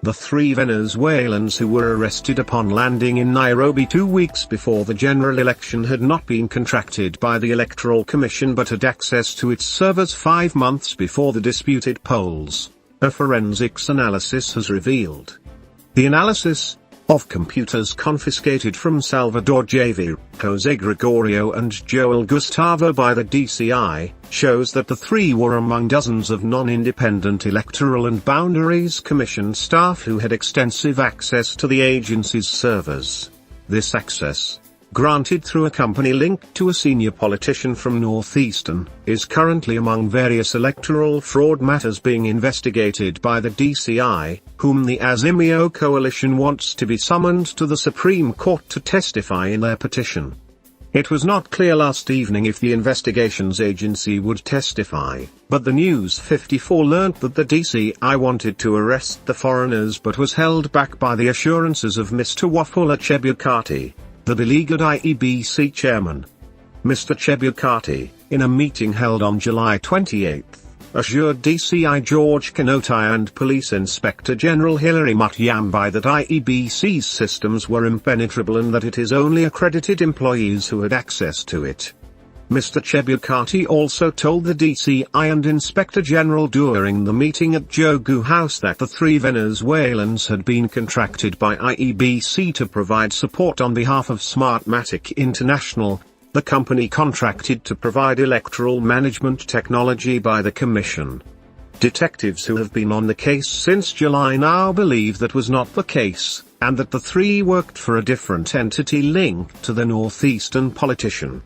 The three Venezuelans who were arrested upon landing in Nairobi 2 weeks before the general election had not been contracted by the Electoral Commission but had access to its servers 5 months before the disputed polls, a forensics analysis has revealed. The analysis of computers confiscated from Salvador Javier, Jose Gregorio and Joel Gustavo by the DCI, shows that the three were among dozens of non-independent Electoral and Boundaries Commission staff who had extensive access to the agency's servers. This access, granted through a company linked to a senior politician from Northeastern, is currently among various electoral fraud matters being investigated by the DCI, whom the Azimio coalition wants to be summoned to the Supreme Court to testify in their petition. It was not clear last evening if the investigations agency would testify, but the News 54 learnt that the DCI wanted to arrest the foreigners but was held back by the assurances of Mr. Wafula Chebukati, the beleaguered IEBC chairman. Mr. Chebukati, in a meeting held on July 28, assured DCI George Kanotai and Police Inspector General Hilary Mutyambai that IEBC's systems were impenetrable and that it is only accredited employees who had access to it. Mr. Chebukati also told the DCI and Inspector General during the meeting at Jogu House that the three Venezuelans had been contracted by IEBC to provide support on behalf of Smartmatic International, the company contracted to provide electoral management technology by the Commission. Detectives who have been on the case since July now believe that was not the case, and that the three worked for a different entity linked to the Northeastern politician.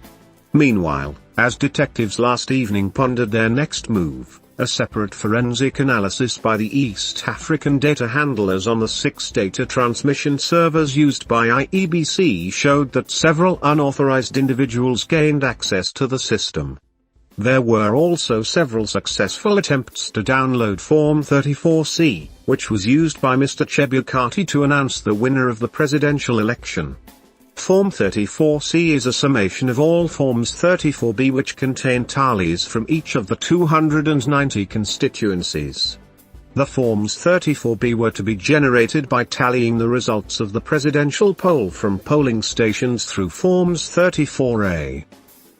Meanwhile, as detectives last evening pondered their next move, a separate forensic analysis by the East African data handlers on the 6 data transmission servers used by IEBC showed that several unauthorized individuals gained access to the system. There were also several successful attempts to download Form 34C, which was used by Mr. Chebukati to announce the winner of the presidential election. Form 34C is a summation of all Forms 34B which contain tallies from each of the 290 constituencies. The Forms 34B were to be generated by tallying the results of the presidential poll from polling stations through Forms 34A.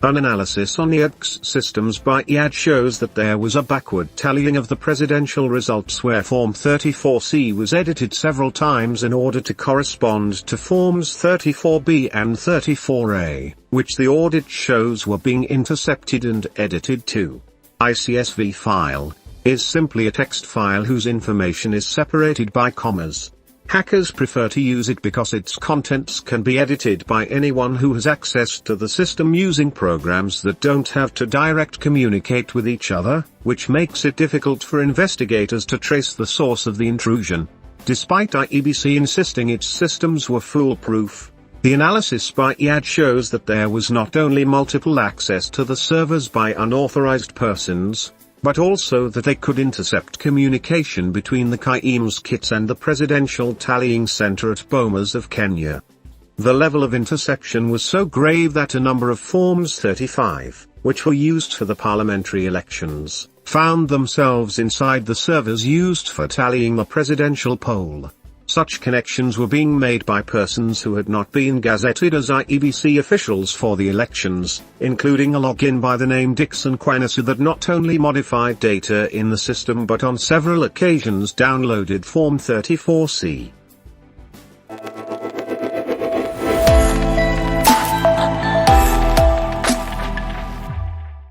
An analysis on IEBC systems by IAD shows that there was a backward tallying of the presidential results where Form 34C was edited several times in order to correspond to Forms 34B and 34A, which the audit shows were being intercepted and edited too. ICSV file is simply a text file whose information is separated by commas. Hackers prefer to use it because its contents can be edited by anyone who has access to the system using programs that don't have to direct communicate with each other, which makes it difficult for investigators to trace the source of the intrusion. Despite IEBC insisting its systems were foolproof, the analysis by IAD shows that there was not only multiple access to the servers by unauthorized persons, but also that they could intercept communication between the KIEMS kits and the Presidential Tallying Center at Bomas of Kenya. The level of interception was so grave that a number of Forms 35, which were used for the parliamentary elections, found themselves inside the servers used for tallying the presidential poll. Such connections were being made by persons who had not been gazetted as IEBC officials for the elections, including a login by the name 𝗔𝗕𝗢𝗪𝗓 that not only modified data in the system but on several occasions downloaded Form 34C.